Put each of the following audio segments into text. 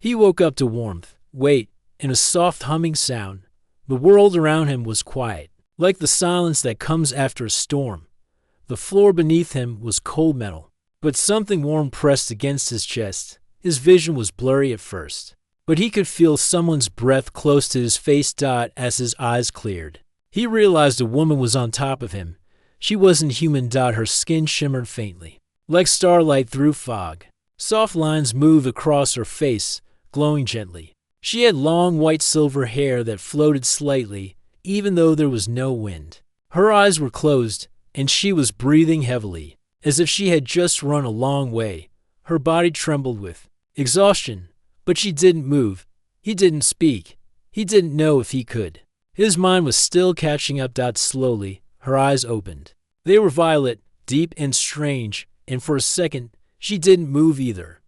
He woke up to warmth, weight, and a soft humming sound. The world around him was quiet, like the silence that comes after a storm. The floor beneath him was cold metal, but something warm pressed against his chest. His vision was blurry at first, but he could feel someone's breath close to his face. As his eyes cleared, he realized a woman was on top of him. She wasn't human. Her skin shimmered faintly, like starlight through fog. Soft lines moved across her face, glowing gently. She had long white silver hair that floated slightly, even though there was no wind. Her eyes were closed, and she was breathing heavily, as if she had just run a long way. Her body trembled with exhaustion, but she didn't move. He didn't speak. He didn't know if he could. His mind was still catching up. Slowly, her eyes opened. They were violet, deep and strange, and for a second, she didn't move either.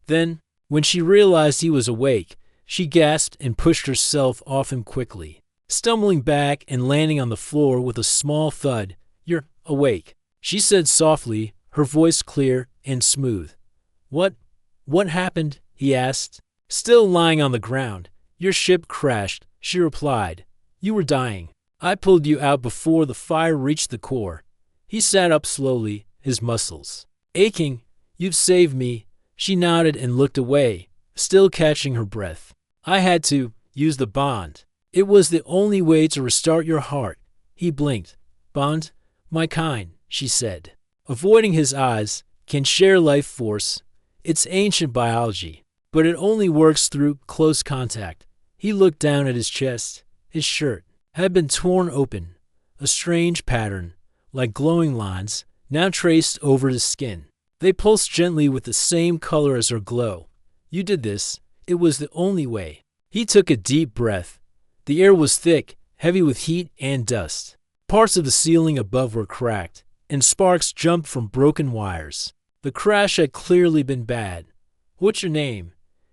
Then, when she realized he was awake, she gasped and pushed herself off him quickly, stumbling back and landing on the floor with a small thud. "You're awake," she said softly, her voice clear and smooth. What happened?" he asked. Still lying on the ground. "Your ship crashed," she replied. "You were dying. I pulled you out before the fire reached the core." He sat up slowly, his muscles aching. "You've saved me." She nodded and looked away, still catching her breath. "I had to use the bond. It was the only way to restart your heart." He blinked. "Bond? My kind," she said, avoiding his eyes, "can share life force. It's ancient biology, but it only works through close contact." He looked down at his chest. His shirt had been torn open, a strange pattern, like glowing lines, now traced over his skin. They pulsed gently with the same color as her glow. "You did this. It was the only way." He took a deep breath. The air was thick, heavy with heat and dust. Parts of the ceiling above were cracked, and sparks jumped from broken wires. The crash had clearly been bad. "What's your name?"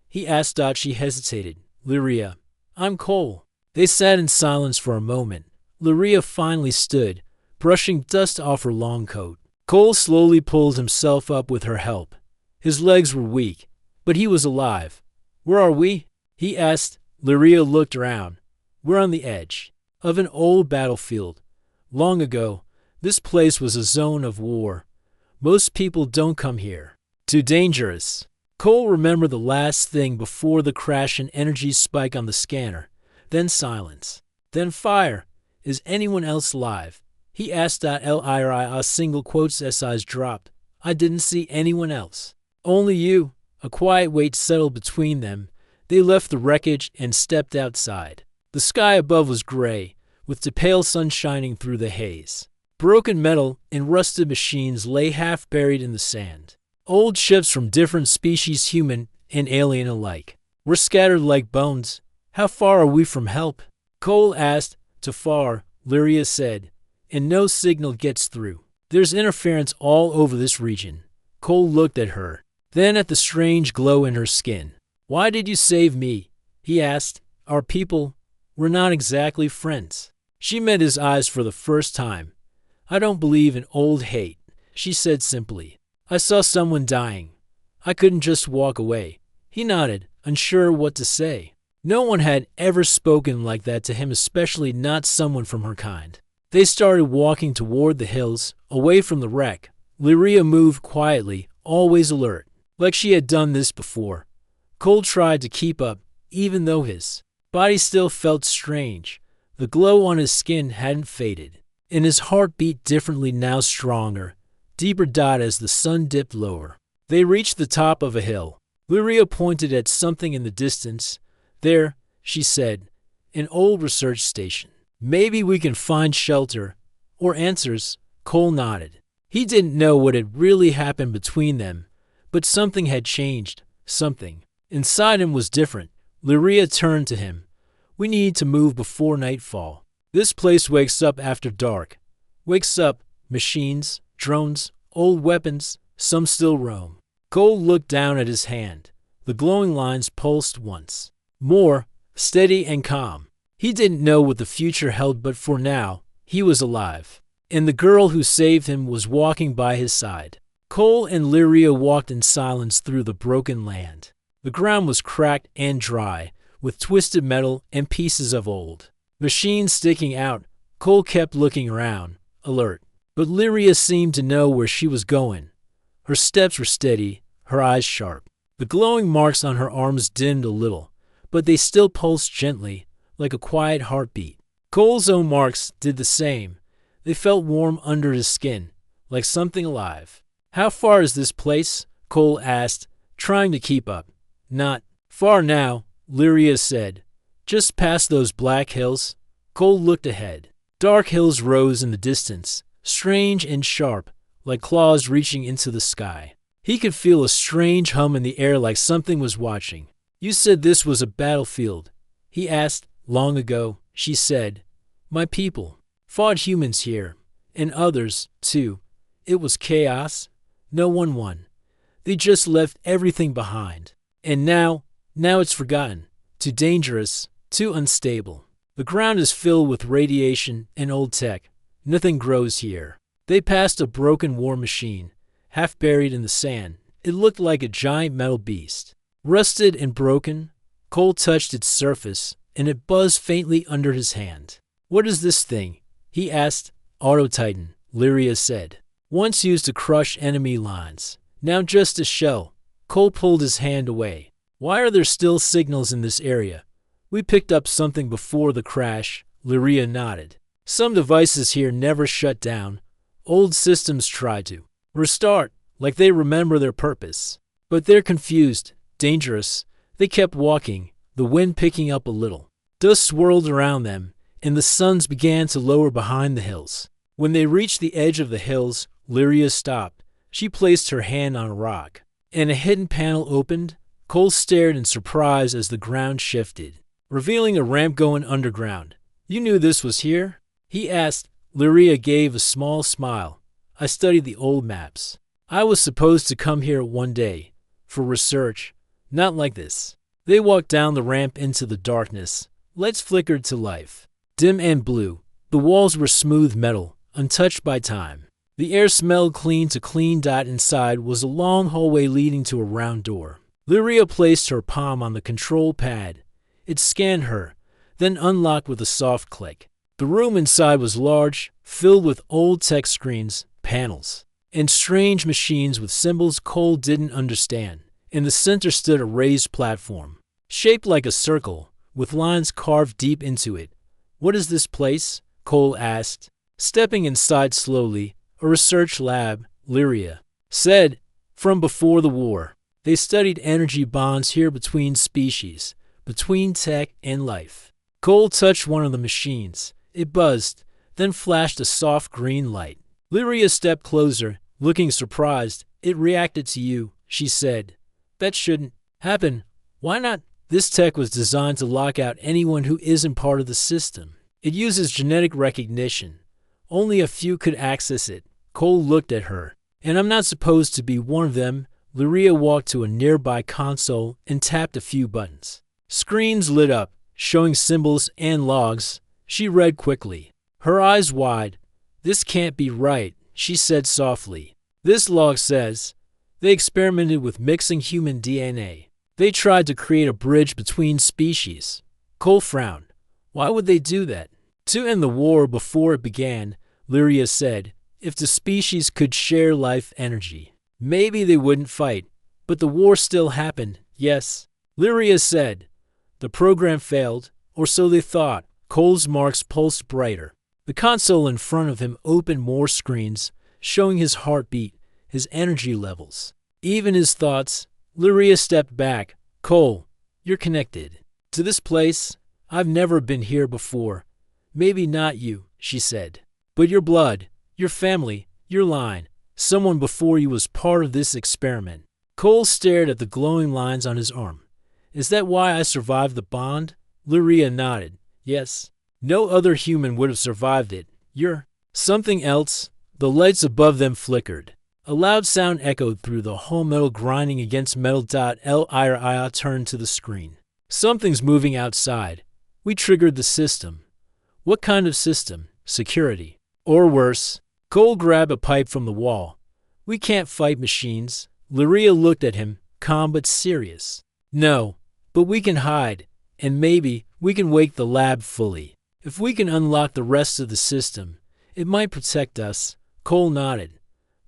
he asked. She hesitated. "Lyria." "I'm Cole." They sat in silence for a moment. Lyria finally stood, brushing dust off her long coat. Cole slowly pulled himself up with her help. His legs were weak, but he was alive. "Where are we?" he asked. Lyria looked around. "We're on the edge of an old battlefield. Long ago, this place was a zone of war. Most people don't come here. Too dangerous." Cole remembered the last thing before the crash, an energy spike on the scanner. Then silence. Then fire. "Is anyone else alive?" he asked. Lyria single quotes. Eyes dropped. "I didn't see anyone else. Only you." A quiet weight settled between them. They left the wreckage and stepped outside. The sky above was gray, with the pale sun shining through the haze. Broken metal and rusted machines lay half buried in the sand. Old ships from different species, human and alien alike, were scattered like bones. "How far are we from help?" Cole asked. "Too far," Lyria said, "and no signal gets through. There's interference all over this region." Cole looked at her, then at the strange glow in her skin. "Why did you save me?" he asked. "Our people, we're not exactly friends." She met his eyes for the first time. "I don't believe in old hate," she said simply. "I saw someone dying. I couldn't just walk away." He nodded, unsure what to say. No one had ever spoken like that to him, especially not someone from her kind. They started walking toward the hills, away from the wreck. Lyria moved quietly, always alert, like she had done this before. Cole tried to keep up, even though his body still felt strange. The glow on his skin hadn't faded, and his heart beat differently now, stronger, deeper. As the sun dipped lower, they reached the top of a hill. Lyria pointed at something in the distance. "There," she said, "an old research station. Maybe we can find shelter or answers." Cole nodded. He didn't know what had really happened between them, but something had changed. Something inside him was different. Lyria turned to him. "We need to move before nightfall. This place wakes up after dark. Wakes up, machines, drones, old weapons, some still roam." Cole looked down at his hand. The glowing lines pulsed once more, steady and calm. He didn't know what the future held, but for now, he was alive. And the girl who saved him was walking by his side. Cole and Lyria walked in silence through the broken land. The ground was cracked and dry, with twisted metal and pieces of old machines sticking out. Cole kept looking around, alert. But Lyria seemed to know where she was going. Her steps were steady, her eyes sharp. The glowing marks on her arms dimmed a little, but they still pulsed gently, like a quiet heartbeat. Cole's own marks did the same. They felt warm under his skin, like something alive. "How far is this place?" Cole asked, trying to keep up. "Not far now," Lyria said. "Just past those black hills." Cole looked ahead. Dark hills rose in the distance, strange and sharp, like claws reaching into the sky. He could feel a strange hum in the air, like something was watching. "You said this was a battlefield," he asked. "Long ago," she said. "My people fought humans here, and others, too. It was chaos. No one won. They just left everything behind. And now it's forgotten. Too dangerous, too unstable. The ground is filled with radiation and old tech. Nothing grows here." They passed a broken war machine, half buried in the sand. It looked like a giant metal beast. Rusted and broken, Cole touched its surface, and it buzzed faintly under his hand. "What is this thing?" he asked. "Auto-Titan," Lyria said. "Once used to crush enemy lines. Now just a shell." Cole pulled his hand away. "Why are there still signals in this area?" "We picked up something before the crash," Lyria nodded. "Some devices here never shut down. Old systems try to restart, like they remember their purpose. But they're confused, dangerous." They kept walking, the wind picking up a little. Dust swirled around them, and the suns began to lower behind the hills. When they reached the edge of the hills, Lyria stopped. She placed her hand on a rock, and a hidden panel opened. Cole stared in surprise as the ground shifted, revealing a ramp going underground. "You knew this was here?" he asked. Lyria gave a small smile. "I studied the old maps. I was supposed to come here one day, for research. Not like this." They walked down the ramp into the darkness. Lights flickered to life, dim and blue. The walls were smooth metal, untouched by time. The air smelled clean to clean. Inside was a long hallway leading to a round door. Lyria placed her palm on the control pad. It scanned her, then unlocked with a soft click. The room inside was large, filled with old tech screens, panels, and strange machines with symbols Cole didn't understand. In the center stood a raised platform, shaped like a circle, with lines carved deep into it. "What is this place?" Cole asked. Stepping inside slowly, "A research lab," Lyria said. "From before the war. They studied energy bonds here between species, between tech and life." Cole touched one of the machines. It buzzed, then flashed a soft green light. Lyria stepped closer, looking surprised. "It reacted to you," she said. "That shouldn't happen. Why not?" "This tech was designed to lock out anyone who isn't part of the system. It uses genetic recognition. Only a few could access it." Cole looked at her. "And I'm not supposed to be one of them." Lyria walked to a nearby console and tapped a few buttons. Screens lit up, showing symbols and logs. She read quickly, her eyes wide. "This can't be right," she said softly. "This log says they experimented with mixing human DNA. They tried to create a bridge between species." Cole frowned. "Why would they do that?" "To end the war before it began," Lyria said. "If the species could share life energy, maybe they wouldn't fight. But the war still happened, yes," Lyria said. "The program failed, or so they thought." Cole's marks pulsed brighter. The console in front of him opened more screens, showing his heartbeat, his energy levels, even his thoughts. Lyria stepped back. "Cole, you're connected to this place. I've never been here before. Maybe not you," she said. "But your blood, your family, your line. Someone before you was part of this experiment." Cole stared at the glowing lines on his arm. "Is that why I survived the bond?" Lyria nodded. "Yes. No other human would have survived it. You're something else." The lights above them flickered. A loud sound echoed through the hall, metal grinding against metal. Lyria turned to the screen. "Something's moving outside. We triggered the system." "What kind of system?" "Security. Or worse." Cole grabbed a pipe from the wall. "We can't fight machines." Lyria looked at him, calm but serious. No, but we can hide, and maybe we can wake the lab fully. If we can unlock the rest of the system, it might protect us. Cole nodded.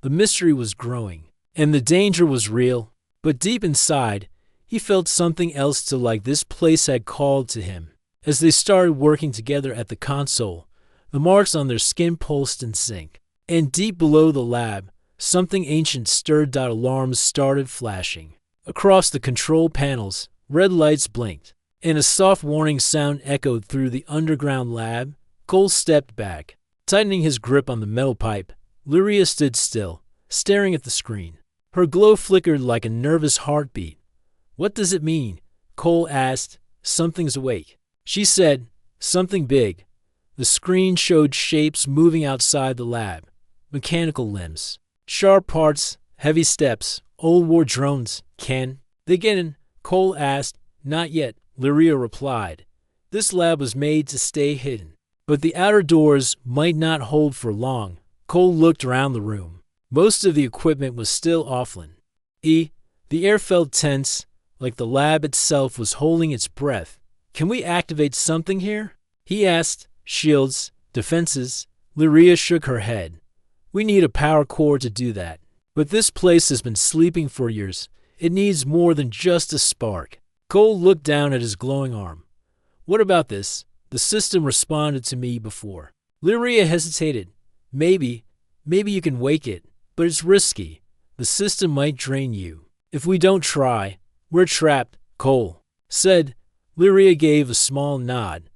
The mystery was growing, and the danger was real, but deep inside, he felt something else too, like this place had called to him. As they started working together at the console, the marks on their skin pulsed in sync. And deep below the lab, something ancient stirred. Alarms started flashing. Across the control panels, red lights blinked, and a soft warning sound echoed through the underground lab. Cole stepped back, tightening his grip on the metal pipe. Lyria stood still, staring at the screen. Her glow flickered like a nervous heartbeat. "What does it mean?" Cole asked. "Something's awake," she said. "Something big." The screen showed shapes moving outside the lab. Mechanical limbs, sharp parts, heavy steps, old war drones. "Can they get in?" Cole asked. "Not yet," Lyria replied. "This lab was made to stay hidden. But the outer doors might not hold for long." Cole looked around the room. Most of the equipment was still offline. The air felt tense, like the lab itself was holding its breath. "Can we activate something here?" he asked. "Shields, defenses." Lyria shook her head. "We need a power core to do that. But this place has been sleeping for years. It needs more than just a spark." Cole looked down at his glowing arm. "What about this? The system responded to me before." Lyria hesitated. Maybe you can wake it, but it's risky. The system might drain you. If we don't try, we're trapped," Cole said. Lyria gave a small nod.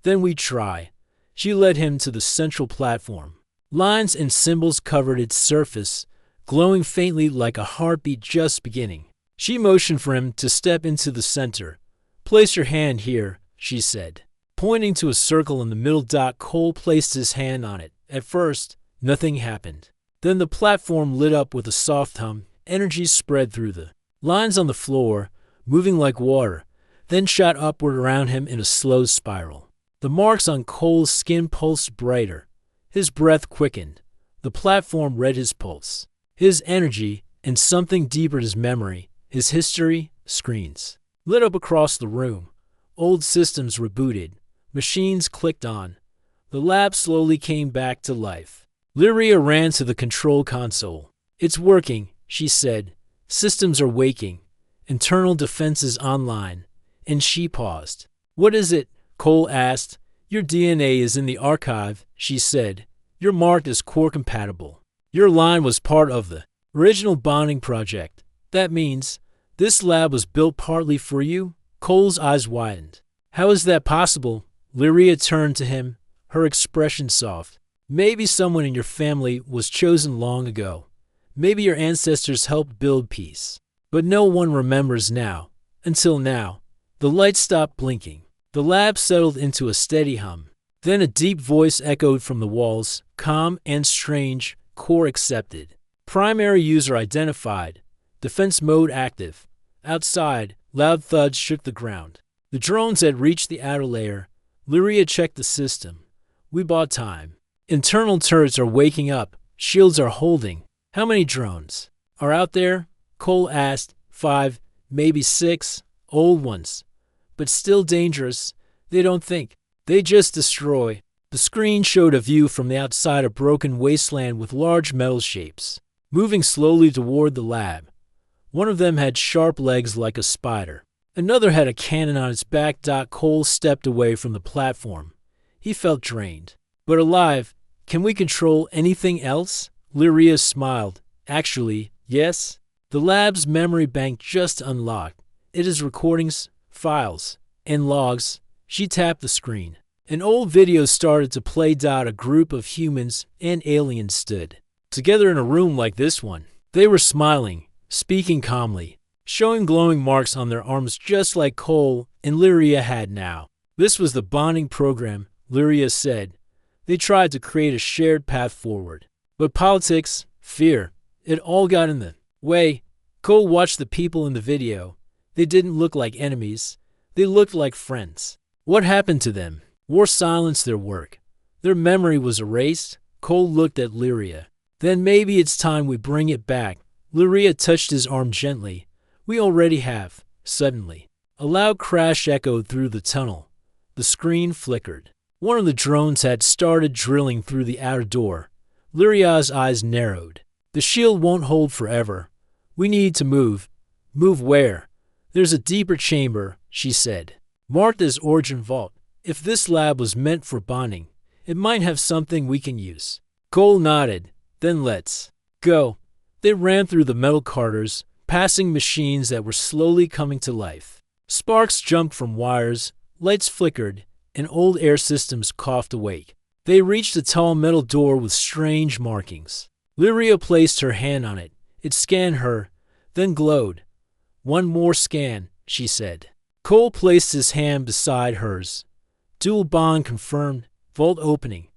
"Then we try." She led him to the central platform. Lines and symbols covered its surface, glowing faintly like a heartbeat just beginning. She motioned for him to step into the center. "Place your hand here," she said, pointing to a circle in the middle. Cole placed his hand on it. At first, nothing happened. Then the platform lit up with a soft hum. Energy spread through the lines on the floor, moving like water, then shot upward around him in a slow spiral. The marks on Cole's skin pulsed brighter. His breath quickened. The platform read his pulse, his energy, and something deeper, his memory, his history. Screens lit up across the room. Old systems rebooted. Machines clicked on. The lab slowly came back to life. Lyria ran to the control console. "It's working," she said. "Systems are waking. Internal defenses online." And she paused. "What is it?" Cole asked. "Your DNA is in the archive," she said. "You're marked as core compatible. Your line was part of the original bonding project. That means this lab was built partly for you." Cole's eyes widened. "How is that possible?" Lyria turned to him, her expression soft. "Maybe someone in your family was chosen long ago. Maybe your ancestors helped build peace. But no one remembers now. Until now." The lights stopped blinking. The lab settled into a steady hum. Then a deep voice echoed from the walls, calm and strange. "Core accepted. Primary user identified. Defense mode active." Outside, loud thuds shook the ground. The drones had reached the outer layer. Lyria checked the system. "We bought time. Internal turrets are waking up. Shields are holding." "How many drones are out there?" Cole asked. 5, maybe 6. Old ones. But still dangerous. They don't think. They just destroy. The screen showed a view from the outside, a broken wasteland with large metal shapes, moving slowly toward the lab. One of them had sharp legs like a spider. Another had a cannon on its back. Cole stepped away from the platform. He felt drained, but alive. "Can we control anything else?" Lyria smiled. "Actually, yes. The lab's memory bank just unlocked. It is recordings, files, and logs." She tapped the screen. An old video started to play. A group of humans and aliens stood together in a room like this one. They were smiling, speaking calmly, showing glowing marks on their arms just like Cole and Lyria had now. "This was the bonding program," Lyria said. "They tried to create a shared path forward. But politics, fear, it all got in the way." Cole watched the people in the video. They didn't look like enemies. They looked like friends. What happened to them? War silenced their work. Their memory was erased. Cole looked at Lyria. "Then maybe it's time we bring it back." Lyria touched his arm gently. "We already have. Suddenly, a loud crash echoed through the tunnel. The screen flickered. One of the drones had started drilling through the outer door. Lyria's eyes narrowed. The shield won't hold forever. We need to move. Move where? There's a deeper chamber, she said. Marked as Origin Vault. If this lab was meant for bonding, it might have something we can use. Cole nodded. Then let's go. They ran through the metal carters, passing machines that were slowly coming to life. Sparks jumped from wires, lights flickered, and old air systems coughed awake. They reached a tall metal door with strange markings. Lyria placed her hand on it. It scanned her, then glowed. One more scan, she said. Cole placed his hand beside hers. Dual bond confirmed. Vault opening.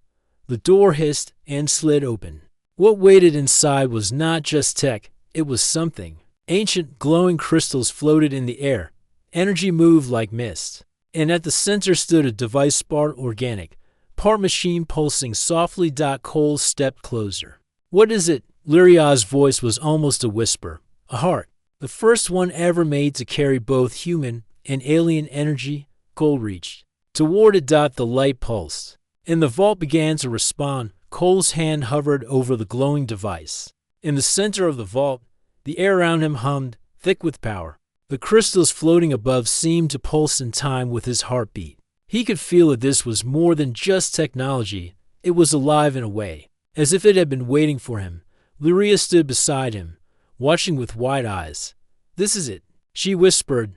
The door hissed and slid open. What waited inside was not just tech, it was something. Ancient, glowing crystals floated in the air. Energy moved like mist. And at the center stood a device part organic, part machine pulsing softly. Cole stepped closer. What is it? Lyria's voice was almost a whisper. A heart. The first one ever made to carry both human and alien energy. Cole reached. Toward it. The light pulsed. And the vault began to respond. Cole's hand hovered over the glowing device. In the center of the vault, the air around him hummed, thick with power. The crystals floating above seemed to pulse in time with his heartbeat. He could feel that this was more than just technology. It was alive in a way, as if it had been waiting for him. Lyria stood beside him, watching with wide eyes. This is it, she whispered.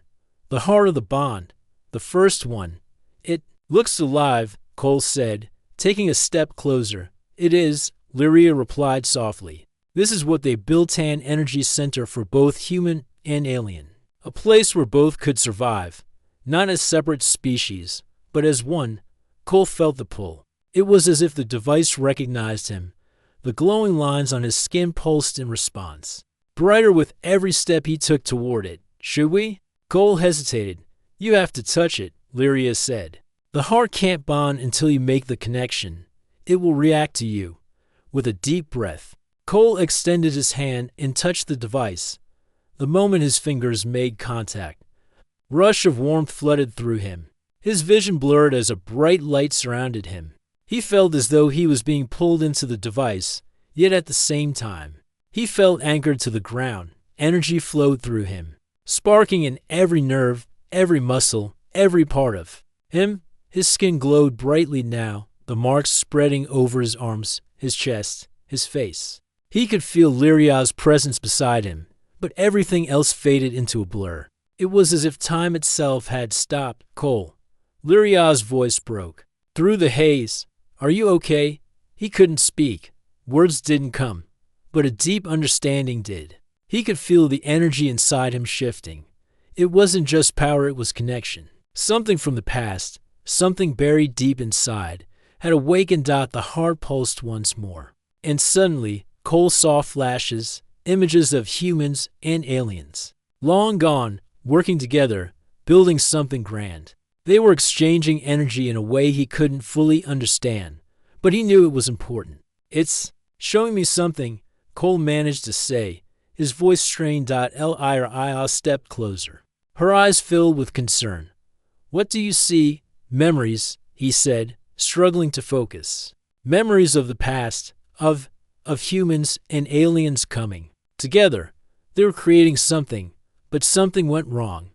The heart of the bond. The first one. It looks alive, Cole said, taking a step closer. It is, Lyria replied softly. This is what they built an energy center for both human and alien. A place where both could survive, not as separate species, but as one. Cole felt the pull. It was as if the device recognized him. The glowing lines on his skin pulsed in response. Brighter with every step he took toward it. Should we? Cole hesitated. You have to touch it, Lyria said. The heart can't bond until you make the connection. It will react to you. With a deep breath, Cole extended his hand and touched the device. The moment his fingers made contact, a rush of warmth flooded through him. His vision blurred as a bright light surrounded him. He felt as though he was being pulled into the device, yet at the same time, he felt anchored to the ground. Energy flowed through him, sparking in every nerve, every muscle, every part of him. His skin glowed brightly now, the marks spreading over his arms, his chest, his face. He could feel Lyria's presence beside him, but everything else faded into a blur. It was as if time itself had stopped. Cole. Lyria's voice broke. Through the haze. Are you okay? He couldn't speak. Words didn't come, but a deep understanding did. He could feel the energy inside him shifting. It wasn't just power, it was connection. Something from the past, something buried deep inside, had awakened. The heart pulsed once more. And suddenly, Cole saw flashes, images of humans and aliens. Long gone, working together, building something grand. They were exchanging energy in a way he couldn't fully understand, but he knew it was important. It's showing me something, Cole managed to say, his voice strained. Lyria stepped closer. Her eyes filled with concern. What do you see? Memories, he said, struggling to focus. Memories of the past, of humans and aliens coming together. They were creating something, but something went wrong.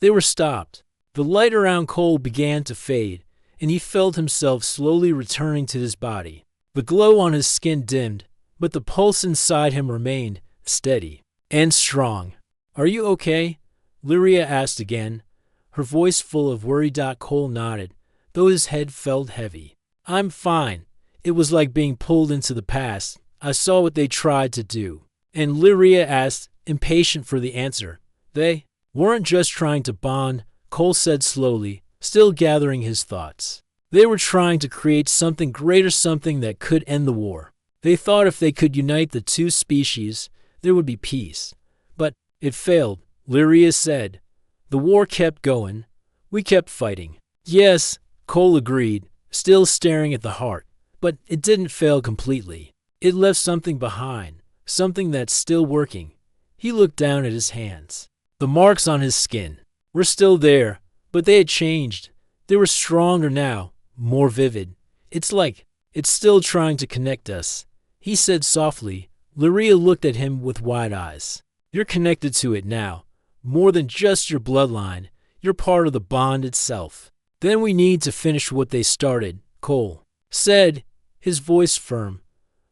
They were stopped. The light around Cole began to fade, and he felt himself slowly returning to his body. The glow on his skin dimmed, but the pulse inside him remained steady and strong. Are you okay? Lyria asked again, her voice full of worry. Cole nodded, though his head felt heavy. I'm fine. It was like being pulled into the past. I saw what they tried to do. And Lyria asked, impatient for the answer. They weren't just trying to bond, Cole said slowly, still gathering his thoughts. They were trying to create something greater, something that could end the war. They thought if they could unite the two species, there would be peace. But it failed, Lyria said. The war kept going. We kept fighting. Yes, Cole agreed, still staring at the heart. But it didn't fail completely. It left something behind, something that's still working. He looked down at his hands. The marks on his skin. were still there, but they had changed. They were stronger now, more vivid. It's like it's still trying to connect us, he said softly. Lyria looked at him with wide eyes. You're connected to it now. More than just your bloodline, you're part of the bond itself. Then we need to finish what they started, Cole said, his voice firm.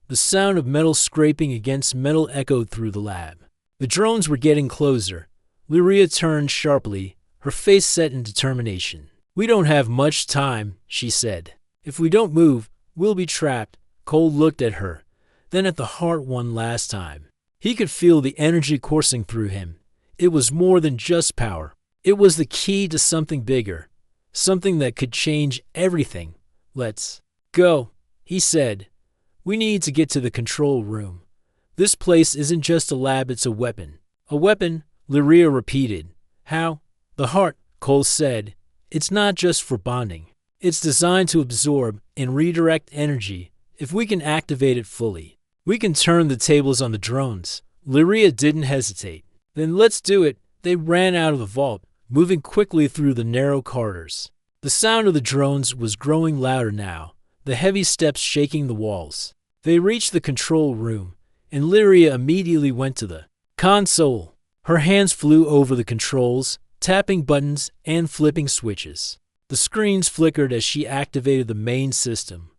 The sound of metal scraping against metal echoed through the lab. The drones were getting closer. Lyria turned sharply, her face set in determination. We don't have much time, she said. If we don't move, we'll be trapped. Cole looked at her, then at the heart one last time. He could feel the energy coursing through him. It was more than just power. It was the key to something bigger, something that could change everything. Let's go, he said. We need to get to the control room. This place isn't just a lab, it's a weapon. A weapon, Lyria repeated. How? The heart, Cole said. It's not just for bonding. It's designed to absorb and redirect energy. If we can activate it fully, we can turn the tables on the drones. Lyria didn't hesitate. Then let's do it. They ran out of the vault, moving quickly through the narrow corridors. The sound of the drones was growing louder now, the heavy steps shaking the walls. They reached the control room, and Lyria immediately went to the console. Her hands flew over the controls, tapping buttons and flipping switches. The screens flickered as she activated the main system.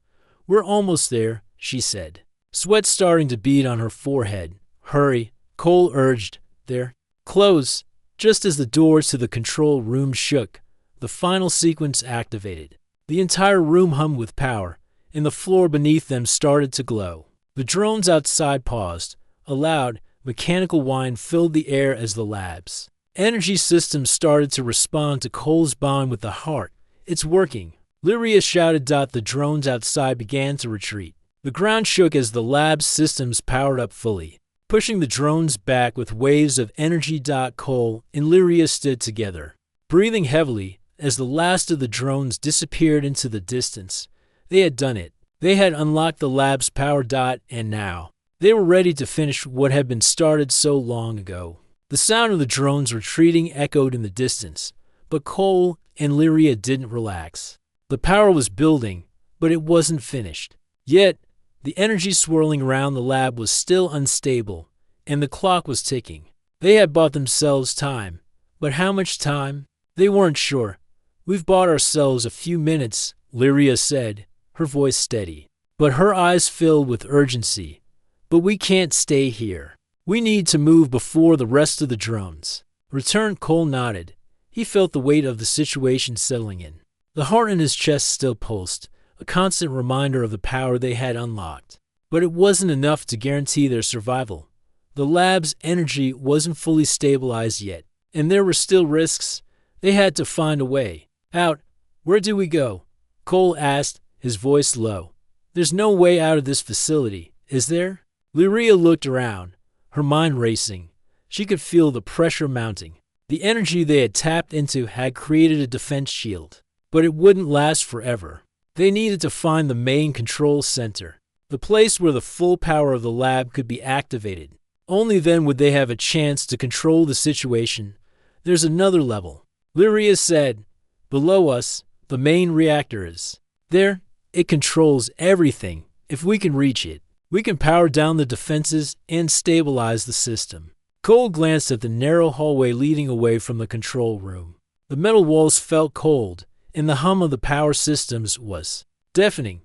We're almost there, she said, sweat starting to bead on her forehead. Hurry, Cole urged. They're close. Just as the doors to the control room shook, the final sequence activated. The entire room hummed with power, and the floor beneath them started to glow. The drones outside paused. A loud, mechanical whine filled the air as the lab's energy systems started to respond to Cole's bond with the heart. It's working, Lyria shouted. The drones outside began to retreat. The ground shook as the lab's systems powered up fully, pushing the drones back with waves of energy. Cole and Lyria stood together, breathing heavily as the last of the drones disappeared into the distance. They had done it. They had unlocked the lab's power. And now they were ready to finish what had been started so long ago. The sound of the drones retreating echoed in the distance, but Cole and Lyria didn't relax. The power was building, but it wasn't finished. Yet, the energy swirling around the lab was still unstable, and the clock was ticking. They had bought themselves time, but how much time? They weren't sure. We've bought ourselves a few minutes, Lyria said, her voice steady, but her eyes filled with urgency. But we can't stay here. We need to move before the rest of the drones return. Cole nodded. He felt the weight of the situation settling in. The heart in his chest still pulsed, a constant reminder of the power they had unlocked. But it wasn't enough to guarantee their survival. The lab's energy wasn't fully stabilized yet, and there were still risks. They had to find a way out. Where do we go? Cole asked, his voice low. There's no way out of this facility, is there? Lyria looked around, her mind racing. She could feel the pressure mounting. The energy they had tapped into had created a defense shield, but it wouldn't last forever. They needed to find the main control center, the place where the full power of the lab could be activated. Only then would they have a chance to control the situation. There's another level, Lyria said. Below us, the main reactor is. There, it controls everything. If we can reach it, we can power down the defenses and stabilize the system. Cole glanced at the narrow hallway leading away from the control room. The metal walls felt cold, and the hum of the power systems was deafening.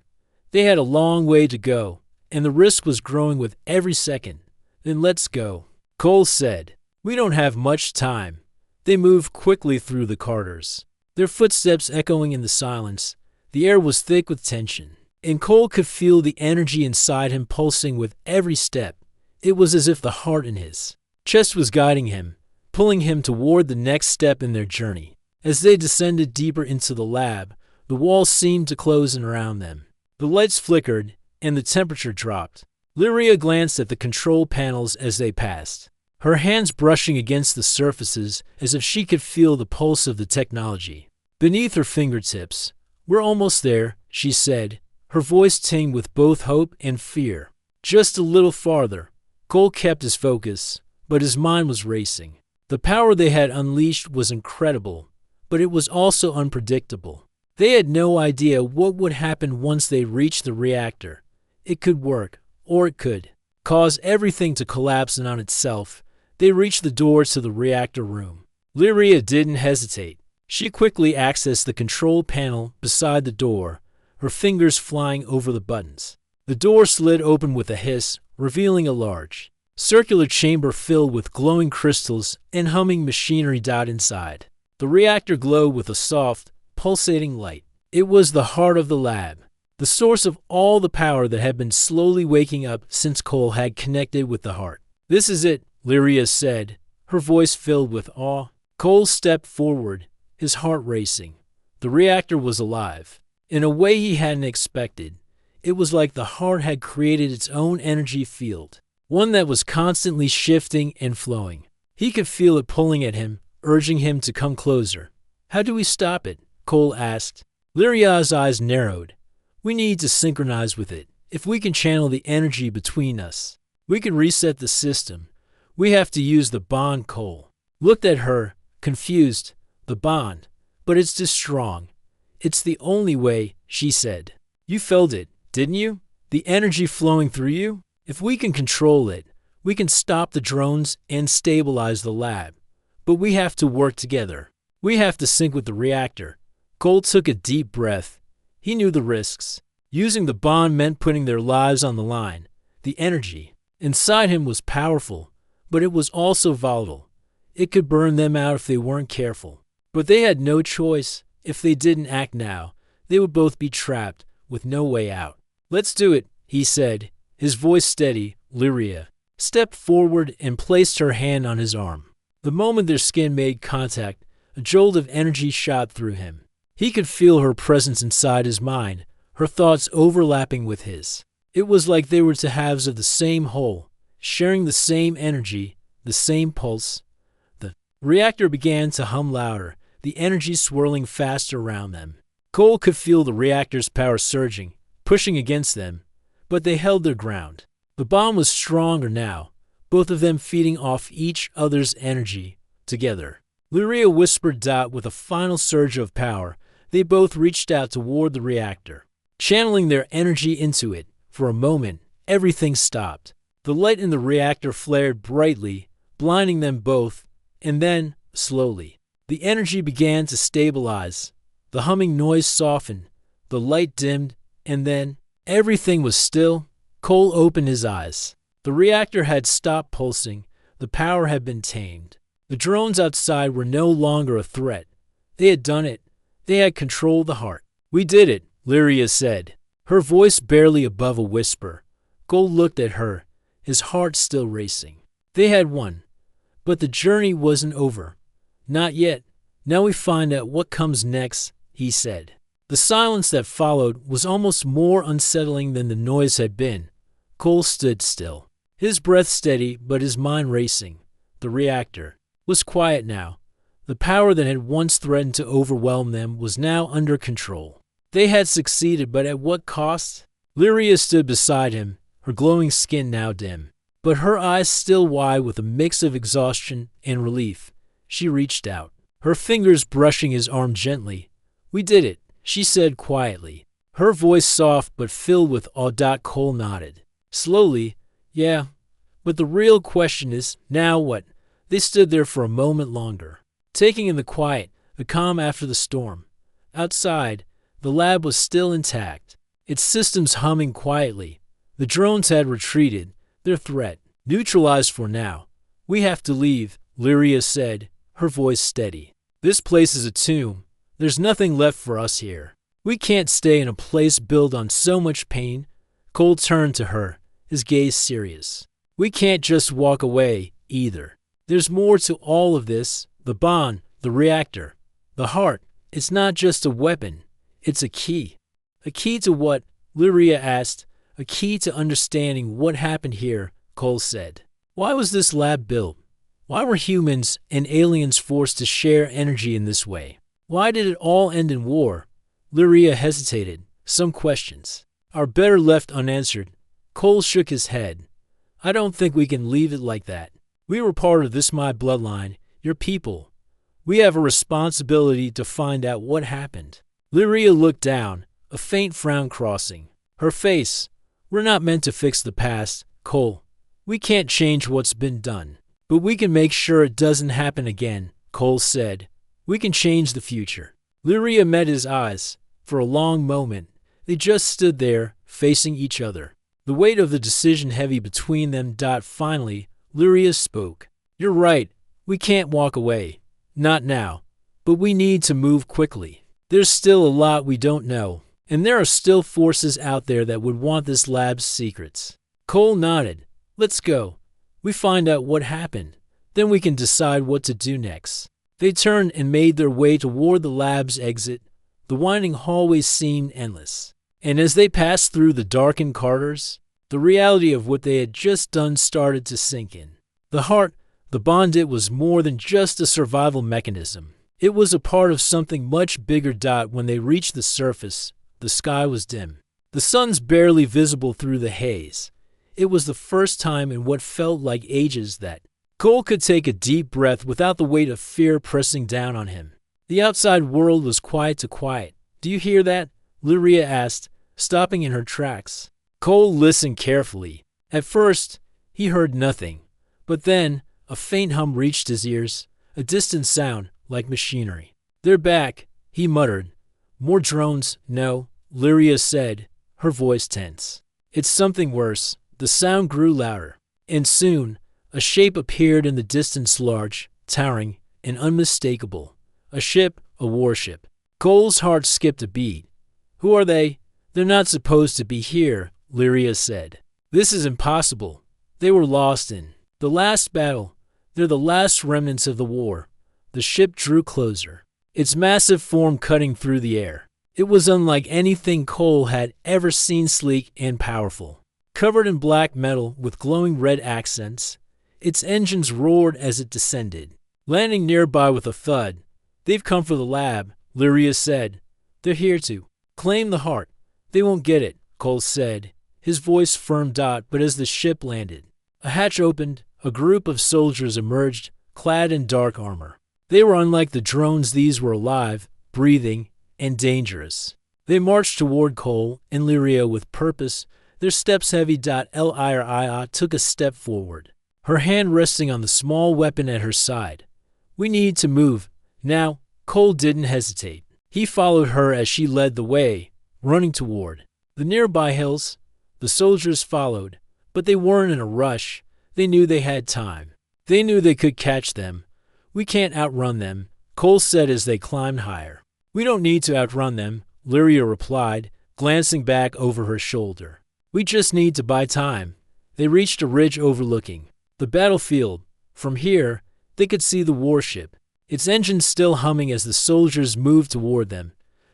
They had a long way to go, and the risk was growing with every second. Then let's go, Cole said. We don't have much time. They moved quickly through the corridors, their footsteps echoing in the silence. The air was thick with tension, and Cole could feel the energy inside him pulsing with every step. It was as if the heart in his chest was guiding him, pulling him toward the next step in their journey. As they descended deeper into the lab, the walls seemed to close in around them. The lights flickered, and the temperature dropped. Lyria glanced at the control panels as they passed, her hands brushing against the surfaces as if she could feel the pulse of the technology beneath her fingertips. We're almost there, she said, her voice tinged with both hope and fear. Just a little farther. Cole kept his focus, but his mind was racing. The power they had unleashed was incredible, but it was also unpredictable. They had no idea what would happen once they reached the reactor. It could work, or it could cause everything to collapse in on itself. They reached the door to the reactor room. Lyria didn't hesitate. She quickly accessed the control panel beside the door, her fingers flying over the buttons. The door slid open with a hiss, revealing a large, circular chamber filled with glowing crystals and humming machinery inside. The reactor glowed with a soft, pulsating light. It was the heart of the lab, the source of all the power that had been slowly waking up since Cole had connected with the heart. "This is it," Lyria said, her voice filled with awe. Cole stepped forward, his heart racing. The reactor was alive, in a way he hadn't expected. It was like the heart had created its own energy field, one that was constantly shifting and flowing. He could feel it pulling at him, urging him to come closer. "How do we stop it?" Cole asked. Lyria's eyes narrowed. "We need to synchronize with it. If we can channel the energy between us, we can reset the system. We have to use the bond." Cole looked at her, confused. "The bond? But it's too strong." "It's the only way," she said. "You felt it, didn't you? The energy flowing through you? If we can control it, we can stop the drones and stabilize the lab. But we have to work together. We have to sync with the reactor." Cole took a deep breath. He knew the risks. Using the bond meant putting their lives on the line. The energy inside him was powerful, but it was also volatile. It could burn them out if they weren't careful. But they had no choice. If they didn't act now, they would both be trapped, with no way out. "Let's do it," he said, his voice steady. Lyria stepped forward and placed her hand on his arm. The moment their skin made contact, a jolt of energy shot through him. He could feel her presence inside his mind, her thoughts overlapping with his. It was like they were two halves of the same whole, sharing the same energy, the same pulse. The reactor began to hum louder, the energy swirling faster around them. Cole could feel the reactor's power surging, pushing against them, but they held their ground. The bond was stronger now, both of them feeding off each other's energy together. Lyria whispered with a final surge of power. They both reached out toward the reactor, channeling their energy into it. For a moment, everything stopped. The light in the reactor flared brightly, blinding them both, and then, slowly, the energy began to stabilize. The humming noise softened, the light dimmed, and then everything was still. Cole opened his eyes. The reactor had stopped pulsing. The power had been tamed. The drones outside were no longer a threat. They had done it. They had controlled the heart. "We did it," Lyria said, her voice barely above a whisper. Cole looked at her, his heart still racing. They had won. But the journey wasn't over. "Not yet. Now we find out what comes next," he said. The silence that followed was almost more unsettling than the noise had been. Cole stood still, his breath steady but his mind racing. The reactor was quiet now. The power that had once threatened to overwhelm them was now under control. They had succeeded, but at what cost? Lyria stood beside him, her glowing skin now dim, but her eyes still wide with a mix of exhaustion and relief. She reached out, her fingers brushing his arm gently. "We did it," she said quietly, her voice soft but filled with awe. Cole nodded. Slowly, "Yeah, but the real question is, now what?" They stood there for a moment longer, taking in the quiet, the calm after the storm. Outside, the lab was still intact, its systems humming quietly. The drones had retreated, their threat neutralized for now. "We have to leave," Lyria said, her voice steady. "This place is a tomb. There's nothing left for us here. We can't stay in a place built on so much pain." Cole turned to her, his gaze serious. "We can't just walk away, either. There's more to all of this. The bond, the reactor, the heart. It's not just a weapon. It's a key." "A key to what?" Lyria asked. "A key to understanding what happened here," Cole said. "Why was this lab built? Why were humans and aliens forced to share energy in this way? Why did it all end in war?" Lyria hesitated. "Some questions are better left unanswered." Cole shook his head. "I don't think we can leave it like that. We were part of this my bloodline. your people. We have a responsibility to find out what happened. Lyria looked down, a faint frown crossing her face. We're not meant to fix the past, Cole. We can't change what's been done. But we can make sure it doesn't happen again, Cole said. We can change the future. Lyria met his eyes. For a long moment, they just stood there, facing each other. The weight of the decision heavy between them. Finally, Lyria spoke. You're right. We can't walk away. Not now. But we need to move quickly. There's still a lot we don't know. And there are still forces out there that would want this lab's secrets. Cole nodded. Let's go. We find out what happened. Then we can decide what to do next. They turned and made their way toward the lab's exit. The winding hallways seemed endless. And as they passed through the darkened corridors, the reality of what they had just done started to sink in. The bond, it was more than just a survival mechanism. It was a part of something much bigger. When they reached the surface, the sky was dim. The sun's barely visible through the haze. It was the first time in what felt like ages that Cole could take a deep breath without the weight of fear pressing down on him. The outside world was quiet to quiet. Do you hear that? Lyria asked, stopping in her tracks. Cole listened carefully. At first, he heard nothing. But then, a faint hum reached his ears, a distant sound, like machinery. They're back, he muttered. More drones? No, Lyria said, her voice tense. It's something worse. The sound grew louder. And soon, a shape appeared in the distance, large, towering, and unmistakable. A ship, a warship. Cole's heart skipped a beat. Who are they? They're not supposed to be here, Lyria said. This is impossible. They were lost in the last battle. They're the last remnants of the war. The ship drew closer, its massive form cutting through the air. It was unlike anything Cole had ever seen, sleek and powerful. Covered in black metal with glowing red accents, its engines roared as it descended, landing nearby with a thud. They've come for the lab, Lyria said. They're here to claim the heart. They won't get it, Cole said, his voice firm. But as the ship landed, a hatch opened, a group of soldiers emerged, clad in dark armor. They were unlike the drones. These were alive, breathing, and dangerous. They marched toward Cole and Lyria with purpose, their steps heavy. Lyria took a step forward, her hand resting on the small weapon at her side. We need to move. Now, Cole didn't hesitate. He followed her as she led the way, running toward the nearby hills. The soldiers followed, but they weren't in a rush. They knew they had time. They knew they could catch them. We can't outrun them, Cole said as they climbed higher. We don't need to outrun them, Lyria replied, glancing back over her shoulder. We just need to buy time. They reached a ridge overlooking the battlefield. From here, they could see the warship, its engines still humming as the soldiers moved toward them.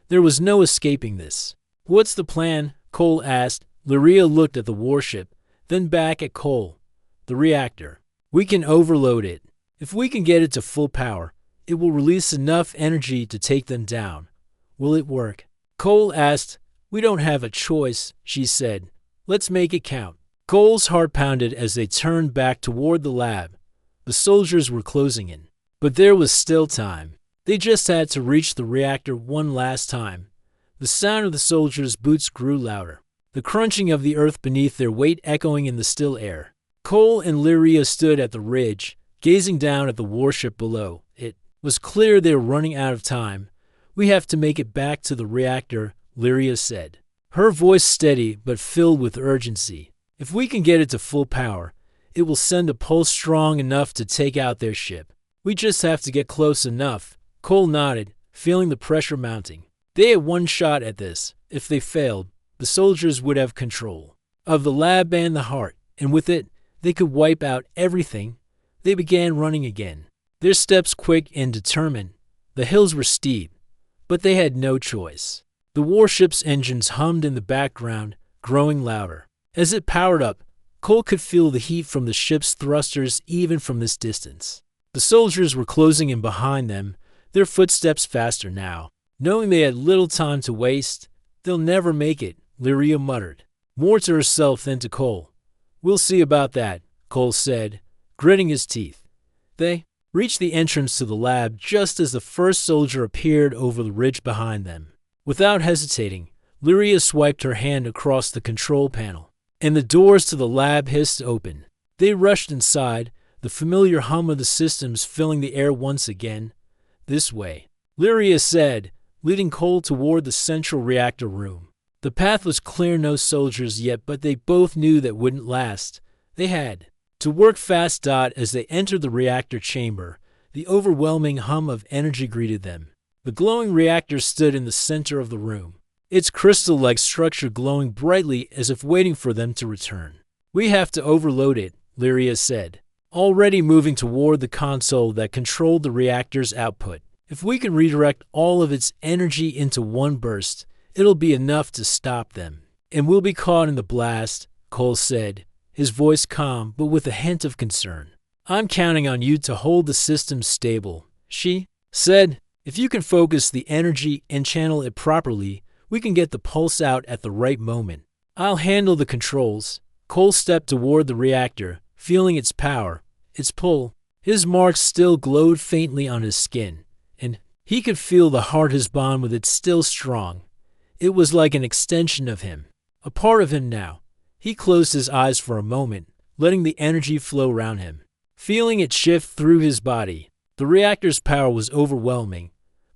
There was no escaping this. What's the plan? Cole asked. Lyria looked at the warship, then back at Cole. The reactor. We can overload it. If we can get it to full power, it will release enough energy to take them down. Will it work? Cole asked. We don't have a choice, she said. Let's make it count. Cole's heart pounded as they turned back toward the lab. The soldiers were closing in. But there was still time. They just had to reach the reactor one last time. The sound of the soldiers' boots grew louder, the crunching of the earth beneath their weight echoing in the still air. Cole and Lyria stood at the ridge, gazing down at the warship below. It was clear they were running out of time. We have to make it back to the reactor, Lyria said, her voice steady but filled with urgency. If we can get it to full power, it will send a pulse strong enough to take out their ship. We just have to get close enough. Cole nodded, feeling the pressure mounting. They had one shot at this. If they failed, the soldiers would have control of the lab and the heart, and with it, they could wipe out everything. They began running again, their steps quick and determined. The hills were steep, but they had no choice. The warship's engines hummed in the background, growing louder. As it powered up, Cole could feel the heat from the ship's thrusters even from this distance. The soldiers were closing in behind them, their footsteps faster now. Knowing they had little time to waste, they'll never make it, Lyria muttered, more to herself than to Cole. We'll see about that, Cole said, gritting his teeth. They reached the entrance to the lab just as the first soldier appeared over the ridge behind them. Without hesitating, Lyria swiped her hand across the control panel, and the doors to the lab hissed open. They rushed inside, the familiar hum of the systems filling the air once again. "This way," Lyria said, leading Cole toward the central reactor room. The path was clear, no soldiers yet, but they both knew that wouldn't last. They had to work fast. As they entered the reactor chamber, the overwhelming hum of energy greeted them. The glowing reactor stood in the center of the room, its crystal-like structure glowing brightly as if waiting for them to return. "We have to overload it," Lyria said, already moving toward the console that controlled the reactor's output. "If we can redirect all of its energy into one burst, it'll be enough to stop them. And we'll be caught in the blast," Cole said, his voice calm but with a hint of concern. "I'm counting on you to hold the system stable," she said. "If you can focus the energy and channel it properly, we can get the pulse out at the right moment. I'll handle the controls." Cole stepped toward the reactor, feeling its power, its pull. His marks still glowed faintly on his skin, and he could feel the heart his bond with it still strong. It was like an extension of him, a part of him now. He closed his eyes for a moment, letting the energy flow around him, feeling it shift through his body. The reactor's power was overwhelming,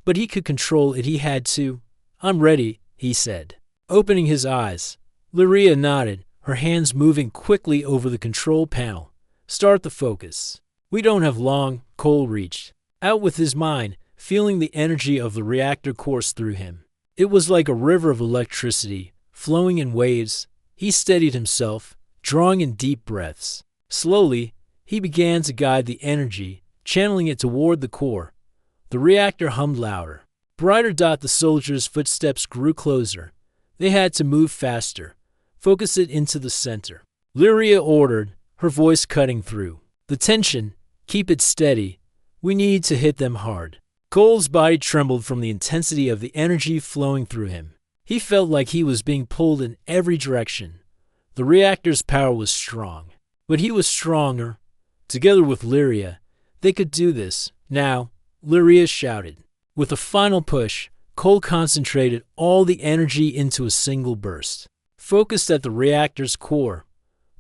but he could control it. He had to. "I'm ready," he said, opening his eyes. Lyria nodded, her hands moving quickly over the control panel. "Start the focus." "We don't have long," Cole reached out with his mind, feeling the energy of the reactor course through him. It was like a river of electricity, flowing in waves. He steadied himself, drawing in deep breaths. Slowly, he began to guide the energy, channeling it toward the core. The reactor hummed louder. Brighter. The soldiers' footsteps grew closer. They had to move faster. "Focus it into the center," Lyria ordered, her voice cutting through the tension. "Keep it steady. We need to hit them hard." Cole's body trembled from the intensity of the energy flowing through him. He felt like he was being pulled in every direction. The reactor's power was strong, but he was stronger. Together with Lyria, they could do this. "Now," Lyria shouted. With a final push, Cole concentrated all the energy into a single burst. Focused at the reactor's core,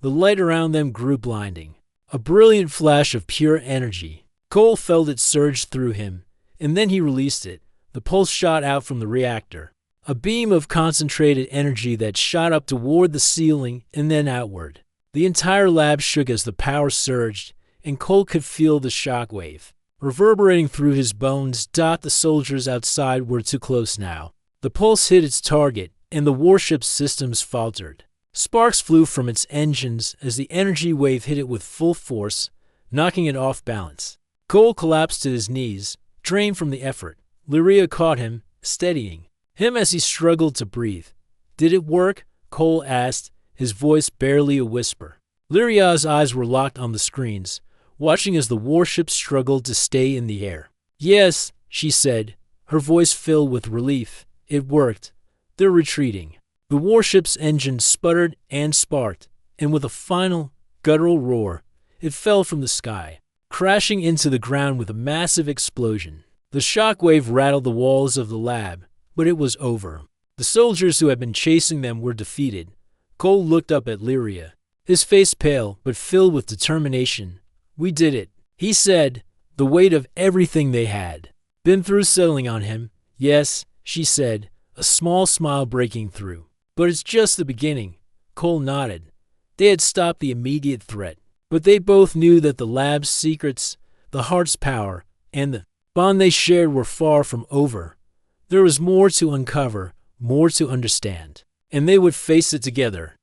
the light around them grew blinding. A brilliant flash of pure energy. Cole felt it surge through him, and then he released it. The pulse shot out from the reactor, a beam of concentrated energy that shot up toward the ceiling and then outward. The entire lab shook as the power surged, and Cole could feel the shockwave reverberating through his bones. The soldiers outside were too close now. The pulse hit its target, and the warship's systems faltered. Sparks flew from its engines as the energy wave hit it with full force, knocking it off balance. Cole collapsed to his knees, drained from the effort. Lyria caught him, steadying him as he struggled to breathe. "Did it work?" Cole asked, his voice barely a whisper. Lyria's eyes were locked on the screens, watching as the warship struggled to stay in the air. "Yes," she said, her voice filled with relief. "It worked. They're retreating." The warship's engine sputtered and sparked, and with a final, guttural roar, it fell from the sky, crashing into the ground with a massive explosion. The shockwave rattled the walls of the lab, but it was over. The soldiers who had been chasing them were defeated. Cole looked up at Lyria, his face pale but filled with determination. "We did it," he said, the weight of everything they had been through settling on him. "Yes," she said, a small smile breaking through. "But it's just the beginning." Cole nodded. They had stopped the immediate threat, but they both knew that the lab's secrets, the heart's power, and the bond they shared were far from over. There was more to uncover, more to understand, and they would face it together.